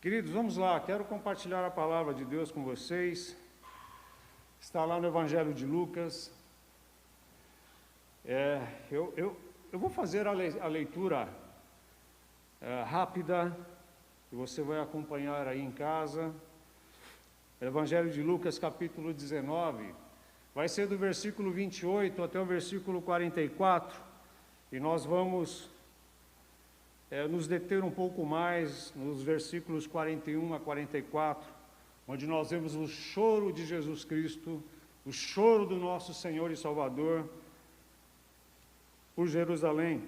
Queridos, vamos lá, quero compartilhar a palavra de Deus com vocês. Está lá no Evangelho de Lucas. Eu vou fazer a leitura rápida, que você vai acompanhar aí em casa. Evangelho de Lucas, capítulo 19, vai ser do versículo 28 até o versículo 44, e nós vamos nos deter um pouco mais nos versículos 41 a 44, onde nós vemos o choro de Jesus Cristo, o choro do nosso Senhor e Salvador por Jerusalém,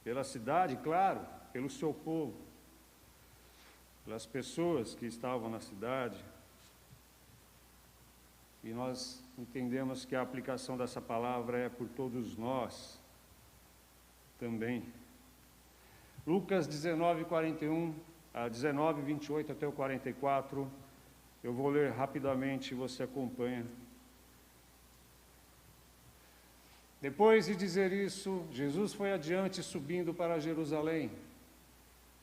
pela cidade, claro, pelo seu povo, pelas pessoas que estavam na cidade. E nós entendemos que a aplicação dessa palavra é por todos nós também. Lucas 19, 28 até o 44, eu vou ler rapidamente e você acompanha. Depois de dizer isso, Jesus foi adiante subindo para Jerusalém.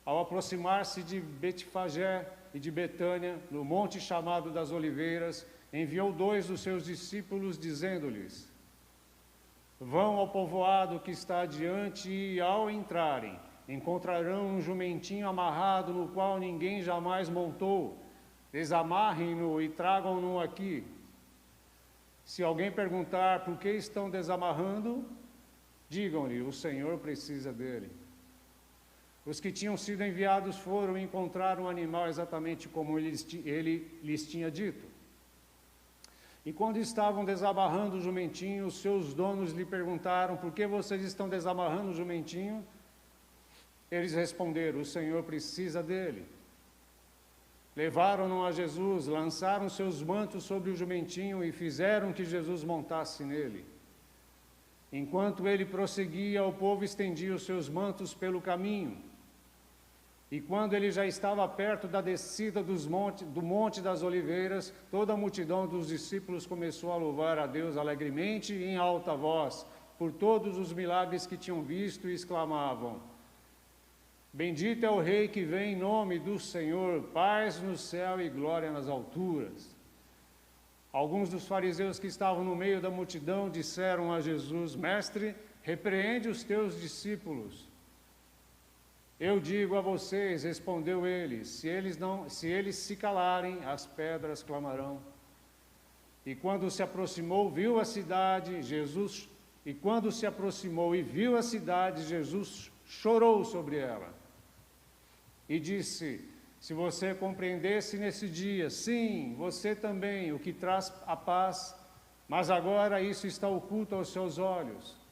Ao aproximar-se de Betfagé e de Betânia, no monte chamado das Oliveiras, enviou 2 dos seus discípulos, dizendo-lhes: vão ao povoado que está adiante e, ao entrarem, encontrarão um jumentinho amarrado no qual ninguém jamais montou. Desamarrem-no e tragam-no aqui. Se alguém perguntar por que estão desamarrando, digam-lhe: o Senhor precisa dele. Os que tinham sido enviados foram e encontraram o animal exatamente como ele lhes tinha dito. E quando estavam desamarrando o jumentinho, os seus donos lhe perguntaram: por que vocês estão desamarrando o jumentinho? Eles responderam: o Senhor precisa dele. Levaram-no a Jesus, lançaram seus mantos sobre o jumentinho e fizeram que Jesus montasse nele. Enquanto ele prosseguia, o povo estendia os seus mantos pelo caminho. E quando ele já estava perto da descida do Monte das Oliveiras, toda a multidão dos discípulos começou a louvar a Deus alegremente e em alta voz, por todos os milagres que tinham visto, e exclamavam: bendito é o Rei que vem em nome do Senhor, paz no céu e glória nas alturas. Alguns dos fariseus que estavam no meio da multidão disseram a Jesus: mestre, repreende os teus discípulos. Eu digo a vocês, respondeu ele, se eles se calarem, as pedras clamarão. E quando se aproximou, viu a cidade, Jesus chorou sobre ela. E disse: se você compreendesse nesse dia, sim, você também, o que traz a paz, mas agora isso está oculto aos seus olhos.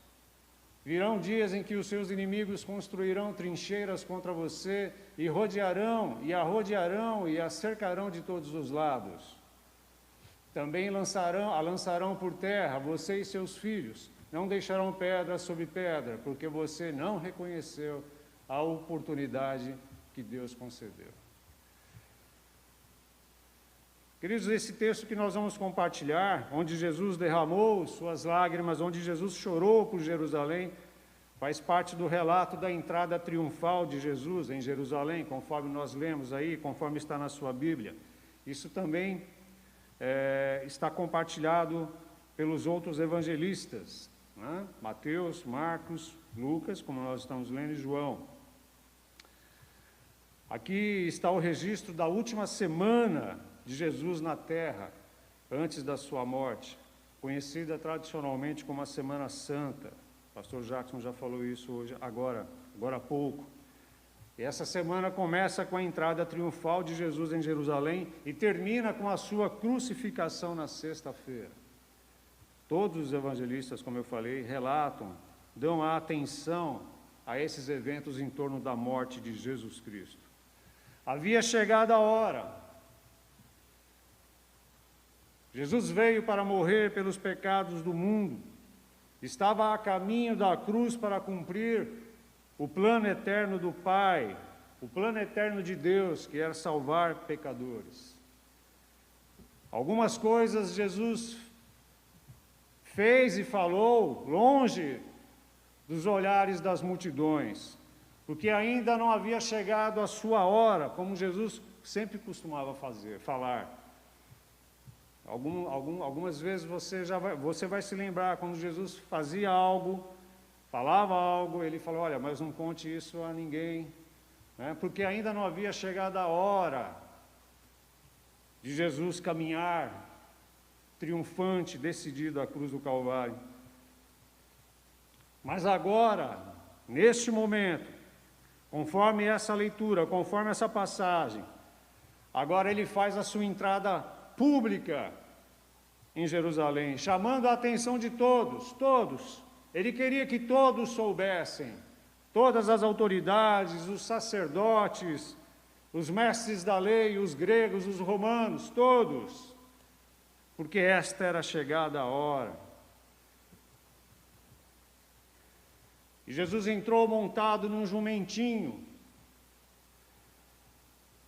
Virão dias em que os seus inimigos construirão trincheiras contra você e a rodearão e a cercarão de todos os lados. Também a lançarão por terra, você e seus filhos. Não deixarão pedra sobre pedra, porque você não reconheceu a oportunidade que Deus concedeu. Queridos, esse texto que nós vamos compartilhar, onde Jesus derramou suas lágrimas, onde Jesus chorou por Jerusalém, faz parte do relato da entrada triunfal de Jesus em Jerusalém, conforme nós lemos aí, conforme está na sua Bíblia. Isso também está compartilhado pelos outros evangelistas, né? Mateus, Marcos, Lucas, como nós estamos lendo, e João. Aqui está o registro da última semana de Jesus na terra, antes da sua morte, conhecida tradicionalmente como a Semana Santa. O pastor Jackson já falou isso hoje, agora há pouco. E essa semana começa com a entrada triunfal de Jesus em Jerusalém e termina com a sua crucificação na sexta-feira. Todos os evangelistas, como eu falei, relatam, dão a atenção a esses eventos em torno da morte de Jesus Cristo. Havia chegado a hora. Jesus veio para morrer pelos pecados do mundo. Estava a caminho da cruz para cumprir o plano eterno do Pai, o plano eterno de Deus, que era salvar pecadores. Algumas coisas Jesus fez e falou longe dos olhares das multidões. porque ainda não havia chegado a sua hora, como Jesus sempre costumava falar. Algumas vezes você vai se lembrar, quando Jesus fazia algo, falava algo, ele falou, olha, mas não conte isso a ninguém, né? Porque ainda não havia chegado a hora de Jesus caminhar triunfante, decidido à cruz do Calvário. Mas agora, neste momento, conforme essa leitura, conforme essa passagem, agora ele faz a sua entrada pública em Jerusalém, chamando a atenção de todos. Ele queria que todos soubessem, todas as autoridades, os sacerdotes, os mestres da lei, os gregos, os romanos, todos, porque esta era chegada a hora. E Jesus entrou montado num jumentinho.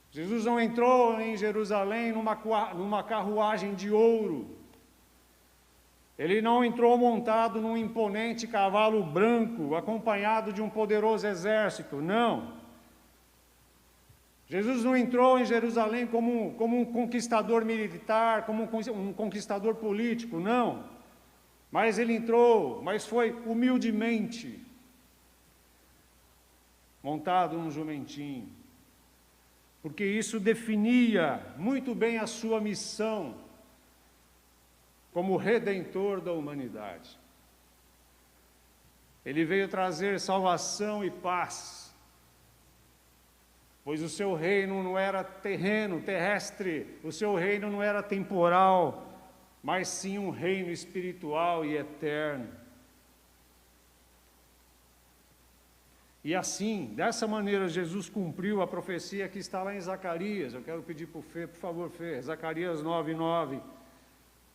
Jesus não entrou em Jerusalém numa carruagem de ouro. Ele não entrou montado num imponente cavalo branco, acompanhado de um poderoso exército, não. Jesus não entrou em Jerusalém como um conquistador militar, como um conquistador político, não. Mas ele entrou, mas foi humildemente, montado num jumentinho, porque isso definia muito bem a sua missão como Redentor da humanidade. Ele veio trazer salvação e paz, pois o seu reino não era terrestre, o seu reino não era temporal, mas sim um reino espiritual e eterno. E assim, dessa maneira, Jesus cumpriu a profecia que está lá em Zacarias. Eu quero pedir para o Fê, por favor, Fê, Zacarias 9:9.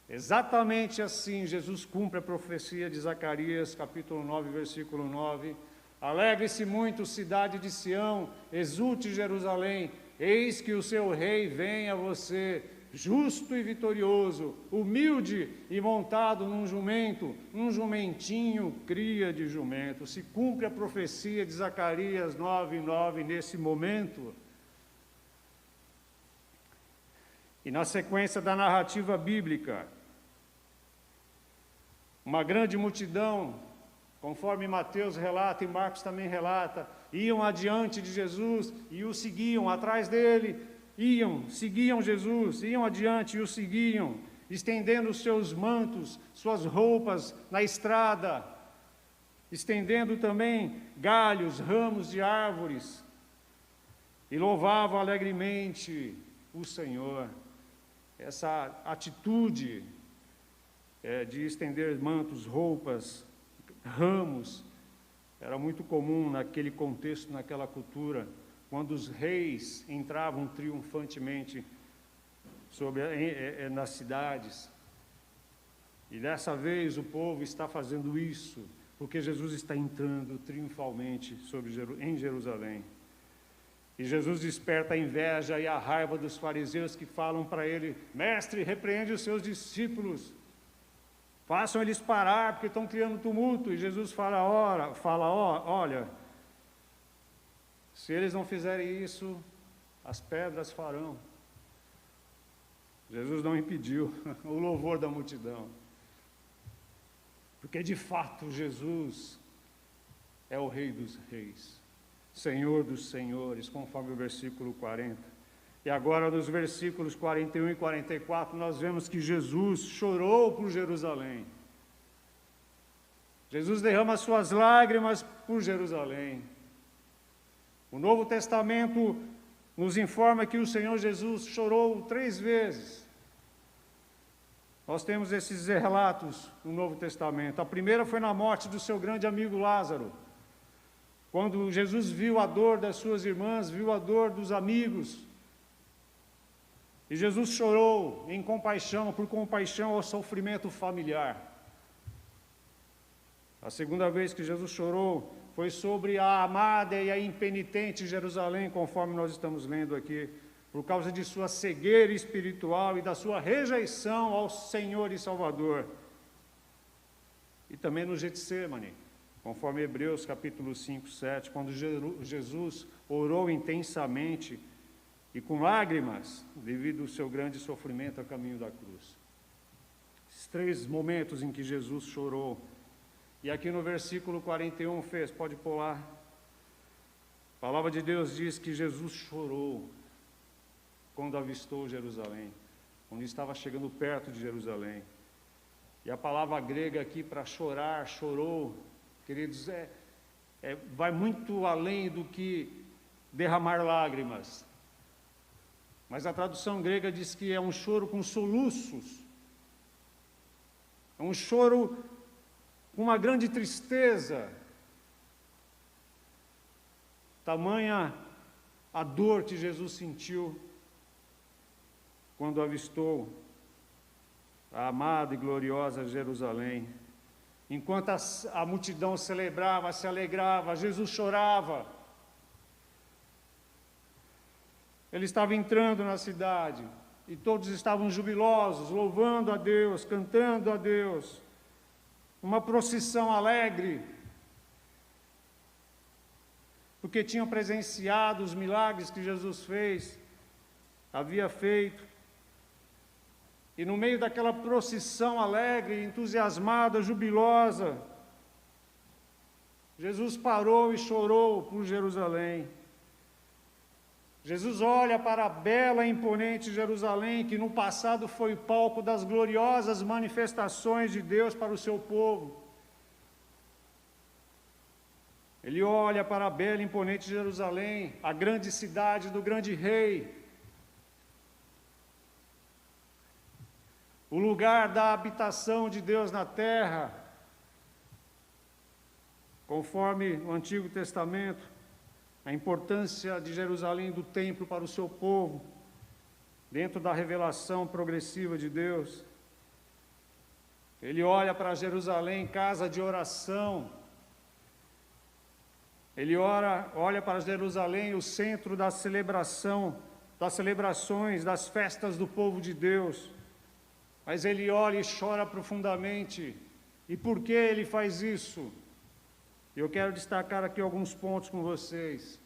Exatamente assim, Jesus cumpre a profecia de Zacarias, capítulo 9, versículo 9. Alegre-se muito, cidade de Sião, exulte Jerusalém, eis que o seu rei vem a você, justo e vitorioso, humilde e montado num jumento, um jumentinho cria de jumento. Se cumpre a profecia de Zacarias 9:9 nesse momento. E na sequência da narrativa bíblica, uma grande multidão, conforme Mateus relata e Marcos também relata, iam adiante de Jesus e o seguiam atrás dele. Seguiam Jesus, iam adiante e o seguiam, estendendo os seus mantos, suas roupas na estrada, estendendo também galhos, ramos de árvores, e louvavam alegremente o Senhor. Essa atitude de estender mantos, roupas, ramos, era muito comum naquele contexto, naquela cultura, quando os reis entravam triunfantemente nas cidades. E dessa vez o povo está fazendo isso, porque Jesus está entrando triunfalmente em Jerusalém. E Jesus desperta a inveja e a raiva dos fariseus que falam para ele: mestre, repreende os seus discípulos, façam eles parar, porque estão criando tumulto. E Jesus fala, olha, se eles não fizerem isso, as pedras farão. Jesus não impediu o louvor da multidão, porque de fato Jesus é o Rei dos Reis, Senhor dos Senhores, conforme o versículo 40. E agora nos versículos 41 e 44 nós vemos que Jesus chorou por Jerusalém. Jesus derrama suas lágrimas por Jerusalém. O Novo Testamento nos informa que o Senhor Jesus chorou 3 vezes. Nós temos esses relatos no Novo Testamento. A primeira foi na morte do seu grande amigo Lázaro, quando Jesus viu a dor das suas irmãs, viu a dor dos amigos, e Jesus chorou em compaixão, por compaixão ao sofrimento familiar. A segunda vez que Jesus chorou foi sobre a amada e a impenitente Jerusalém, conforme nós estamos lendo aqui, por causa de sua cegueira espiritual e da sua rejeição ao Senhor e Salvador. E também no Getsêmani, conforme Hebreus capítulo 5, 7, quando Jesus orou intensamente e com lágrimas, devido ao seu grande sofrimento a caminho da cruz. Esses 3 momentos em que Jesus chorou. E aqui no versículo 41, pode pular. A palavra de Deus diz que Jesus chorou quando avistou Jerusalém, quando estava chegando perto de Jerusalém. E a palavra grega aqui para chorar, chorou, queridos, vai muito além do que derramar lágrimas. Mas a tradução grega diz que é um choro com soluços. É um choro com uma grande tristeza. Tamanha a dor que Jesus sentiu quando avistou a amada e gloriosa Jerusalém. Enquanto a multidão celebrava, se alegrava, Jesus chorava. Ele estava entrando na cidade e todos estavam jubilosos, louvando a Deus, cantando a Deus. Uma procissão alegre, porque tinham presenciado os milagres que Jesus havia feito. E no meio daquela procissão alegre, entusiasmada, jubilosa, Jesus parou e chorou por Jerusalém. Jesus olha para a bela e imponente Jerusalém, que no passado foi palco das gloriosas manifestações de Deus para o seu povo. Ele olha para a bela e imponente Jerusalém, a grande cidade do grande rei, o lugar da habitação de Deus na terra, conforme o Antigo Testamento, a importância de Jerusalém do templo para o seu povo, dentro da revelação progressiva de Deus. Ele olha para Jerusalém, casa de oração. Ele olha para Jerusalém, o centro da celebração, das celebrações, das festas do povo de Deus. Mas ele olha e chora profundamente. E por que ele faz isso? Eu quero destacar aqui alguns pontos com vocês.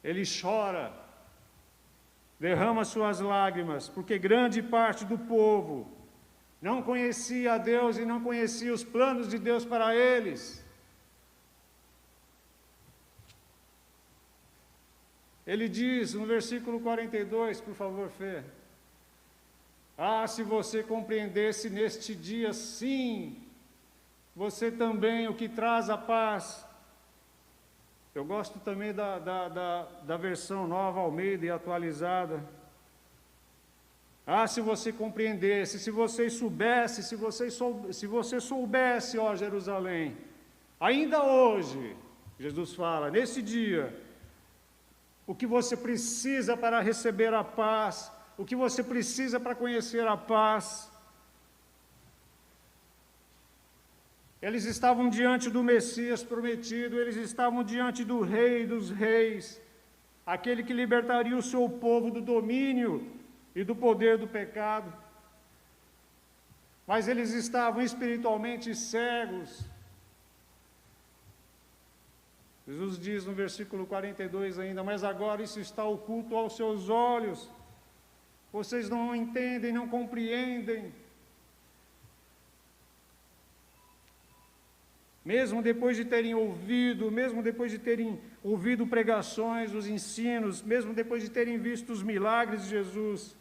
Ele chora, derrama suas lágrimas, porque grande parte do povo não conhecia a Deus e não conhecia os planos de Deus para eles. Ele diz no versículo 42, por favor, Fê. Ah, se você compreendesse neste dia, sim, você também, o que traz a paz. Eu gosto também da versão nova, Almeida e atualizada. Ah, se você compreendesse, se você soubesse, se você soubesse, ó Jerusalém, ainda hoje, Jesus fala, nesse dia, o que você precisa para receber a paz, o que você precisa para conhecer a paz. Eles estavam diante do Messias prometido, eles estavam diante do Rei dos Reis, aquele que libertaria o seu povo do domínio e do poder do pecado. Mas eles estavam espiritualmente cegos. Jesus diz no versículo 42 ainda, mas agora isso está oculto aos seus olhos. Vocês não entendem, não compreendem. Mesmo depois de terem ouvido pregações, os ensinos, mesmo depois de terem visto os milagres de Jesus,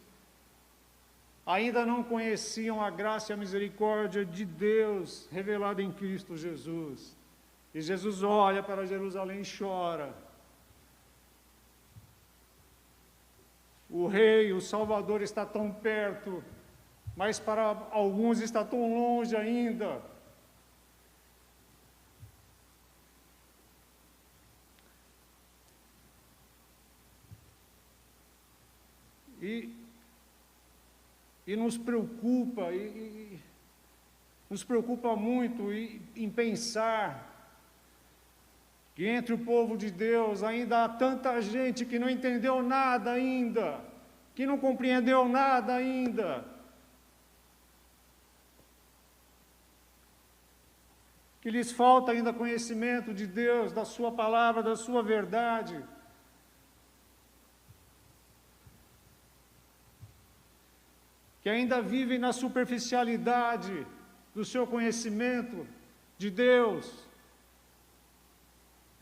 ainda não conheciam a graça e a misericórdia de Deus revelada em Cristo Jesus. E Jesus olha para Jerusalém e chora. O Rei, o Salvador está tão perto, mas para alguns está tão longe ainda. E nos preocupa, nos preocupa muito em pensar que entre o povo de Deus ainda há tanta gente que não entendeu nada ainda, que não compreendeu nada ainda. que lhes falta ainda conhecimento de Deus, da sua palavra, da sua verdade. Que ainda vivem na superficialidade do seu conhecimento de Deus.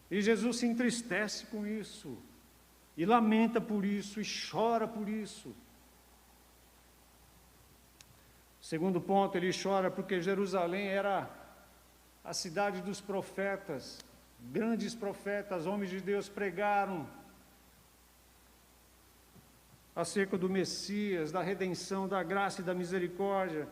E Jesus se entristece com isso, e lamenta por isso, e chora por isso. Segundo ponto, ele chora porque Jerusalém era a cidade dos profetas, grandes profetas, homens de Deus pregaram acerca do Messias, da redenção, da graça e da misericórdia.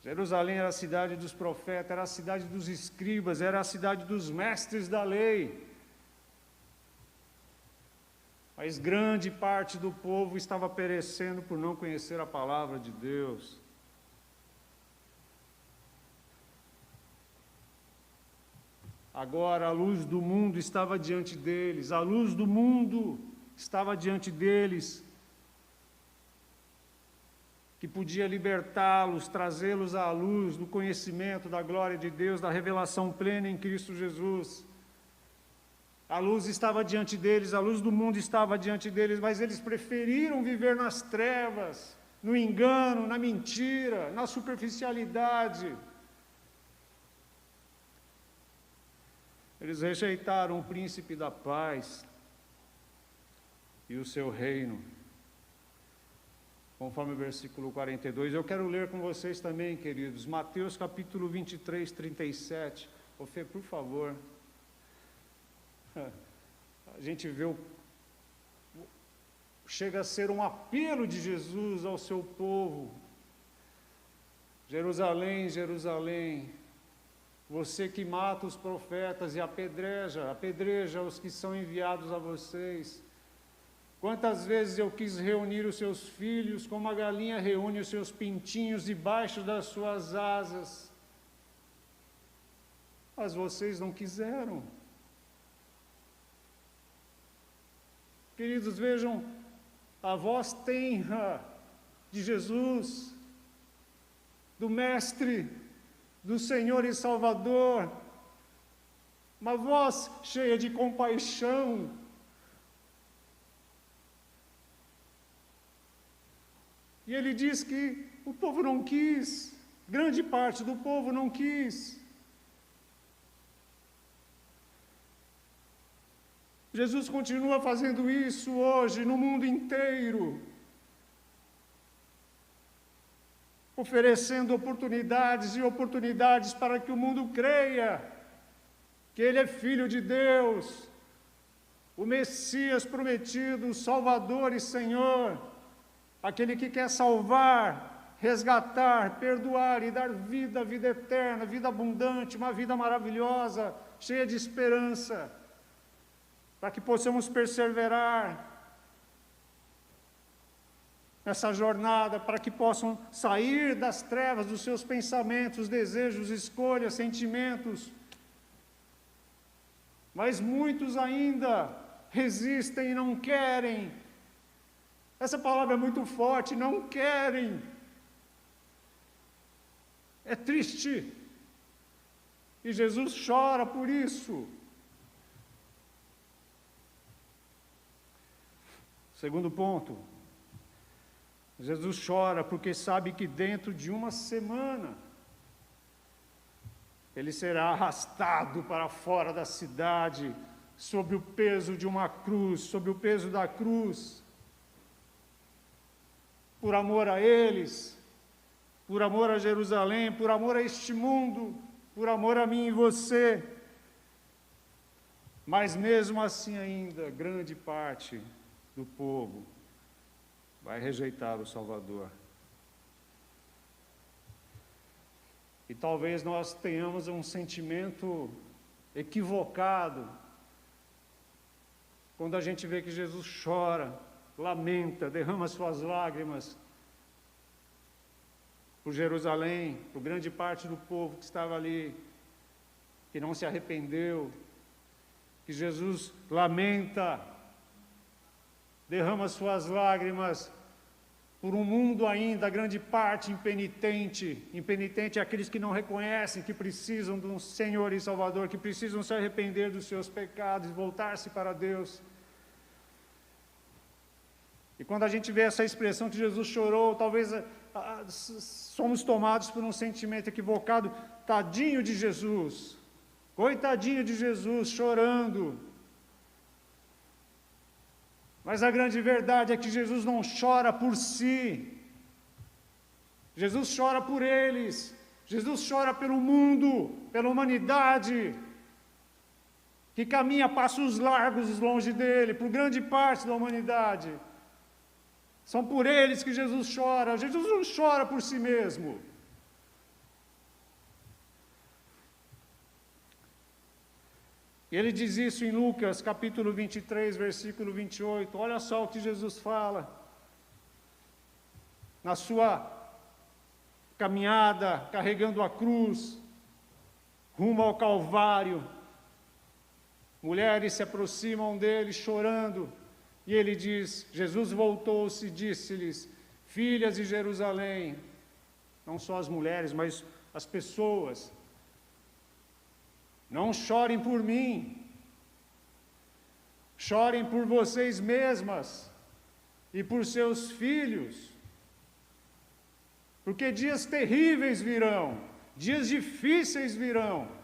Jerusalém era a cidade dos profetas, era a cidade dos escribas, era a cidade dos mestres da lei. Mas grande parte do povo estava perecendo por não conhecer a palavra de Deus. Agora a luz do mundo estava diante deles, a luz do mundo estava diante deles, que podia libertá-los, trazê-los à luz do conhecimento da glória de Deus, da revelação plena em Cristo Jesus. A luz estava diante deles, a luz do mundo estava diante deles, mas eles preferiram viver nas trevas, no engano, na mentira, na superficialidade. Eles rejeitaram o príncipe da paz e o seu reino. Conforme o versículo 42, eu quero ler com vocês também, queridos, Mateus capítulo 23, 37. Ô Fê, por favor. A gente vê chega a ser um apelo de Jesus ao seu povo. Jerusalém, Jerusalém, você que mata os profetas e apedreja os que são enviados a vocês. Quantas vezes eu quis reunir os seus filhos, como a galinha reúne os seus pintinhos debaixo das suas asas. Mas vocês não quiseram. Queridos, vejam a voz tenra de Jesus, do Mestre, do Senhor e Salvador, uma voz cheia de compaixão. E ele diz que o povo não quis, grande parte do povo não quis. Jesus continua fazendo isso hoje no mundo inteiro, oferecendo oportunidades e oportunidades para que o mundo creia que Ele é Filho de Deus, o Messias prometido, o Salvador e Senhor, aquele que quer salvar, resgatar, perdoar e dar vida, vida eterna, vida abundante, uma vida maravilhosa, cheia de esperança, para que possamos perseverar nessa jornada, para que possam sair das trevas dos seus pensamentos, desejos, escolhas, sentimentos. Mas muitos ainda resistem e não querem. Essa palavra é muito forte, não querem. É triste. E Jesus chora por isso. Segundo ponto, Jesus chora porque sabe que dentro de uma semana ele será arrastado para fora da cidade, sob o peso de uma cruz, sob o peso da cruz, por amor a eles, por amor a Jerusalém, por amor a este mundo, por amor a mim e você. Mas mesmo assim ainda, grande parte do povo vai rejeitar o Salvador. E talvez nós tenhamos um sentimento equivocado quando a gente vê que Jesus chora, lamenta, derrama suas lágrimas por Jerusalém, por grande parte do povo que estava ali, que não se arrependeu, que Jesus lamenta, derrama suas lágrimas por um mundo ainda, grande parte, impenitente. Impenitente é aqueles que não reconhecem que precisam de um Senhor e Salvador, que precisam se arrepender dos seus pecados e voltar-se para Deus. E quando a gente vê essa expressão que Jesus chorou, talvez somos tomados por um sentimento equivocado. Tadinho de Jesus, coitadinho de Jesus, chorando. Mas a grande verdade é que Jesus não chora por si. Jesus chora por eles. Jesus chora pelo mundo, pela humanidade, que caminha passos largos longe dele, por grande parte da humanidade. São por eles que Jesus chora. Jesus não chora por si mesmo. E ele diz isso em Lucas, capítulo 23, versículo 28. Olha só o que Jesus fala. Na sua caminhada, carregando a cruz, rumo ao Calvário, mulheres se aproximam dele chorando. E ele diz, Jesus voltou-se e disse-lhes, filhas de Jerusalém, não só as mulheres, mas as pessoas, não chorem por mim, chorem por vocês mesmas e por seus filhos, porque dias terríveis virão, dias difíceis virão.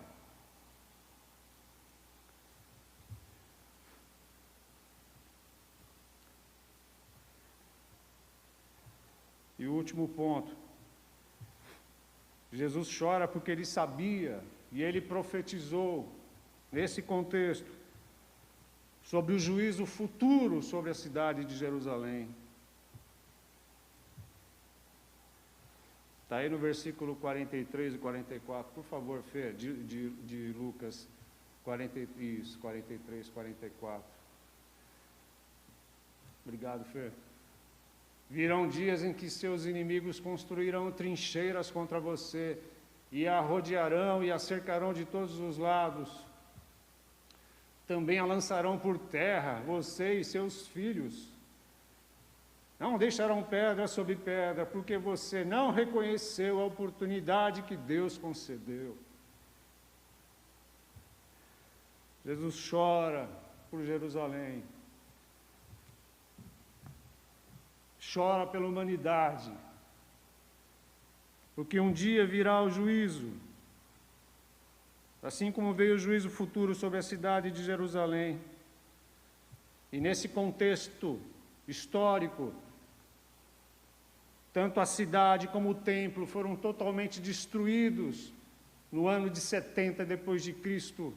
E o último ponto, Jesus chora porque ele sabia e ele profetizou, nesse contexto, sobre o juízo futuro sobre a cidade de Jerusalém. Está aí no versículo 43 e 44, por favor, Fê, de Lucas 43, 44. Obrigado, Fê. Virão dias em que seus inimigos construirão trincheiras contra você, e a rodearão e a cercarão de todos os lados. Também a lançarão por terra, você e seus filhos. Não deixarão pedra sobre pedra, porque você não reconheceu a oportunidade que Deus concedeu. Jesus chora por Jerusalém. Chora pela humanidade, porque um dia virá o juízo, assim como veio o juízo futuro sobre a cidade de Jerusalém. E nesse contexto histórico, tanto a cidade como o templo foram totalmente destruídos no ano de 70 depois de Cristo,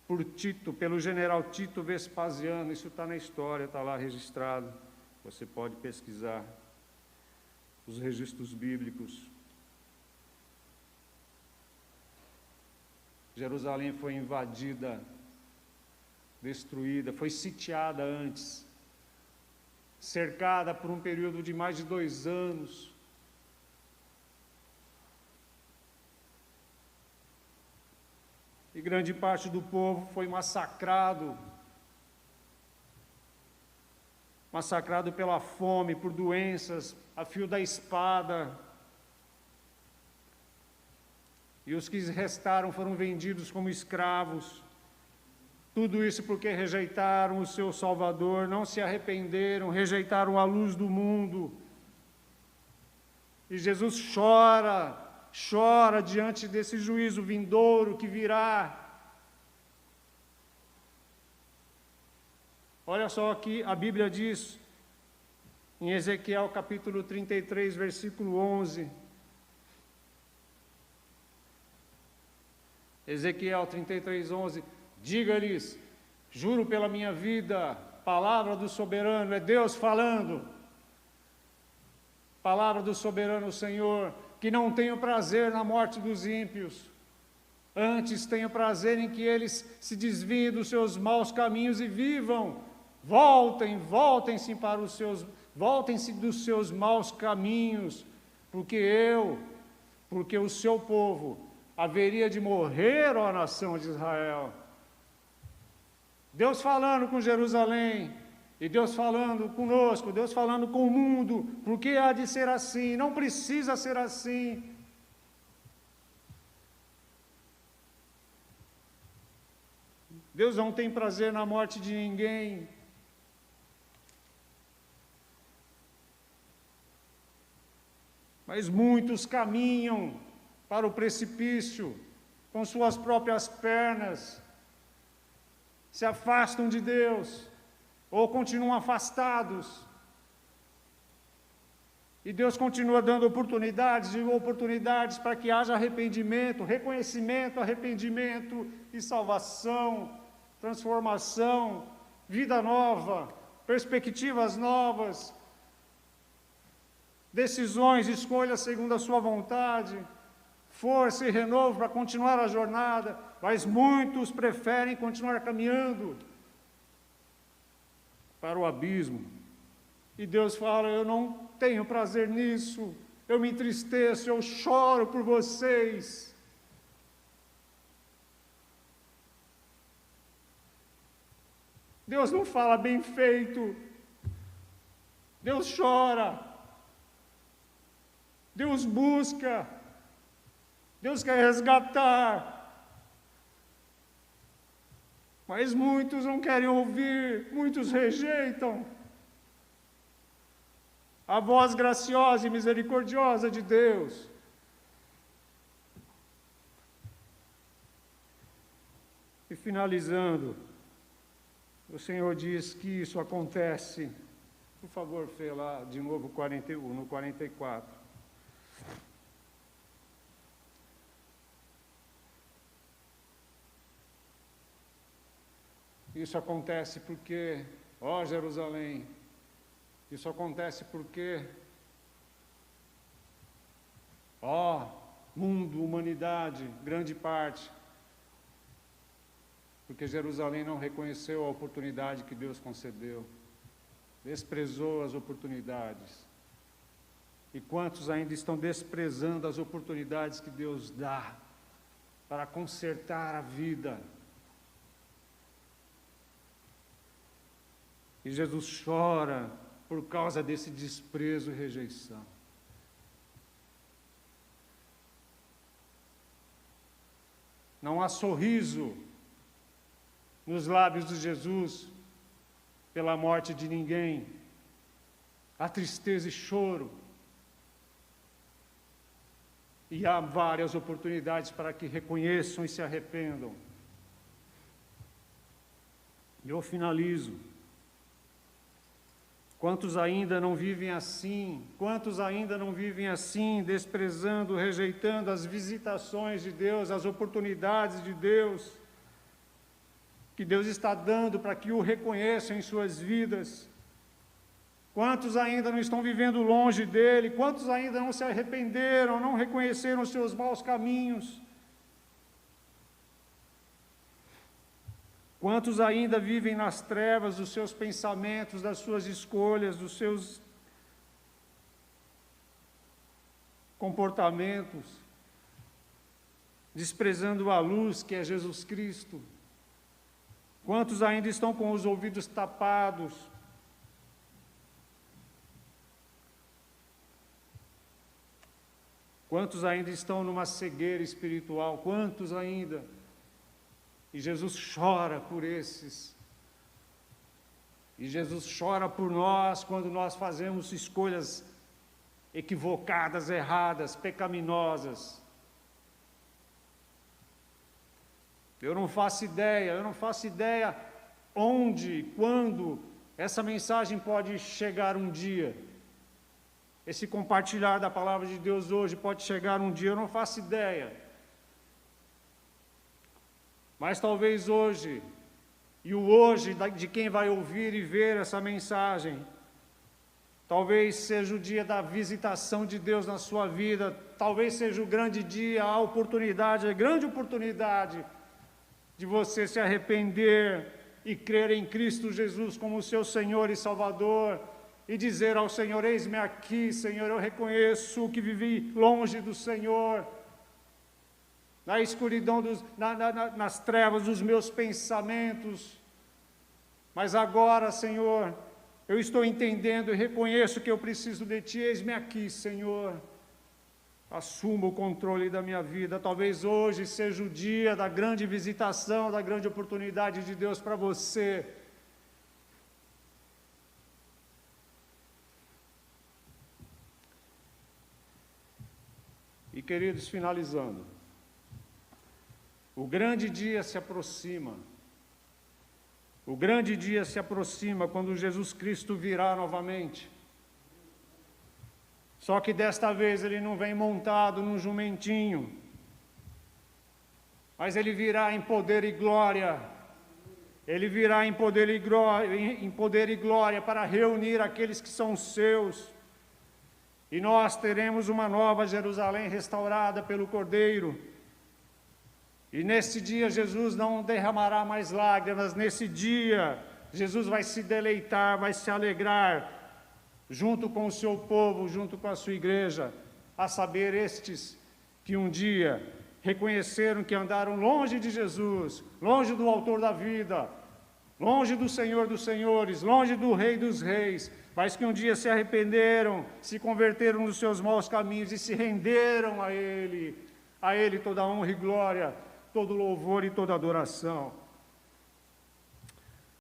por Tito, pelo general Tito Vespasiano. Isso está na história, está lá registrado. Você pode pesquisar os registros bíblicos. Jerusalém foi invadida, destruída, foi sitiada antes, cercada por um período de mais de 2 anos. E grande parte do povo foi massacrado pela fome, por doenças, a fio da espada. E os que restaram foram vendidos como escravos. Tudo isso porque rejeitaram o seu Salvador, não se arrependeram, rejeitaram a luz do mundo. E Jesus chora diante desse juízo vindouro que virá. Olha só aqui, a Bíblia diz, em Ezequiel capítulo 33, versículo 11. Ezequiel 33, 11. Diga-lhes, juro pela minha vida, palavra do soberano, é Deus falando. Palavra do soberano Senhor, que não tenho prazer na morte dos ímpios. Antes tenho prazer em que eles se desviem dos seus maus caminhos e vivam. Voltem-se dos seus maus caminhos, porque o seu povo haveria de morrer, ó nação de Israel. Deus falando com Jerusalém, E Deus falando conosco, Deus falando com o mundo, porque há de ser assim, não precisa ser assim. Deus não tem prazer na morte de ninguém. Mas muitos caminham para o precipício com suas próprias pernas, se afastam de Deus, ou continuam afastados. E Deus continua dando oportunidades e oportunidades para que haja arrependimento, reconhecimento, arrependimento e salvação, transformação, vida nova, perspectivas novas, decisões, escolhas segundo a sua vontade, força e renovo para continuar a jornada, mas muitos preferem continuar caminhando para o abismo. E Deus fala: eu não tenho prazer nisso, eu me entristeço, eu choro por vocês. Deus não fala bem feito, Deus chora, Deus busca, Deus quer resgatar. Mas muitos não querem ouvir, muitos rejeitam a voz graciosa e misericordiosa de Deus. E finalizando, o Senhor diz que isso acontece. Por favor, Fê, lá de novo 41, no 44. Isso acontece porque, ó Jerusalém, isso acontece porque, ó mundo, humanidade, grande parte, porque Jerusalém não reconheceu a oportunidade que Deus concedeu, desprezou as oportunidades. E quantos ainda estão desprezando as oportunidades que Deus dá para consertar a vida? E Jesus chora por causa desse desprezo e rejeição. Não há sorriso nos lábios de Jesus pela morte de ninguém. Há tristeza e choro. E há várias oportunidades para que reconheçam e se arrependam. E eu finalizo. Quantos ainda não vivem assim? Quantos ainda não vivem assim, desprezando, rejeitando as visitações de Deus, as oportunidades de Deus, que Deus está dando para que o reconheçam em suas vidas? Quantos ainda não estão vivendo longe dEle? Quantos ainda não se arrependeram, não reconheceram os seus maus caminhos? Quantos ainda vivem nas trevas dos seus pensamentos, das suas escolhas, dos seus comportamentos, desprezando a luz que é Jesus Cristo? Quantos ainda estão com os ouvidos tapados? Quantos ainda estão numa cegueira espiritual? Quantos ainda? E Jesus chora por esses. E Jesus chora por nós quando nós fazemos escolhas equivocadas, erradas, pecaminosas. Eu não faço ideia onde, quando essa mensagem pode chegar um dia. Esse compartilhar da palavra de Deus hoje pode chegar um dia, eu não faço ideia. Mas talvez hoje, e o hoje de quem vai ouvir e ver essa mensagem, talvez seja o dia da visitação de Deus na sua vida, talvez seja o grande dia, a oportunidade, a grande oportunidade de você se arrepender e crer em Cristo Jesus como seu Senhor e Salvador, e dizer ao Senhor: eis-me aqui, Senhor, eu reconheço que vivi longe do Senhor, na escuridão, nas trevas dos meus pensamentos, mas agora, Senhor, Eu estou entendendo e reconheço que eu preciso de Ti. Eis-me aqui, Senhor. Assuma o controle da minha vida. Talvez hoje seja o dia da grande visitação, da grande oportunidade de Deus para você. E, queridos, finalizando, o grande dia se aproxima. O grande dia se aproxima quando Jesus Cristo virá novamente. Só que desta vez Ele não vem montado num jumentinho, mas Ele virá em poder e glória. Ele virá em poder e glória para reunir aqueles que são seus. E nós teremos uma nova Jerusalém restaurada pelo Cordeiro. E nesse dia Jesus não derramará mais lágrimas. Nesse dia Jesus vai se deleitar, vai se alegrar, junto com o seu povo, junto com a sua igreja, a saber, estes que um dia reconheceram que andaram longe de Jesus, longe do autor da vida, longe do Senhor dos senhores, longe do Rei dos reis, mas que um dia se arrependeram, se converteram nos seus maus caminhos e se renderam a Ele toda a honra e glória, todo louvor e toda adoração.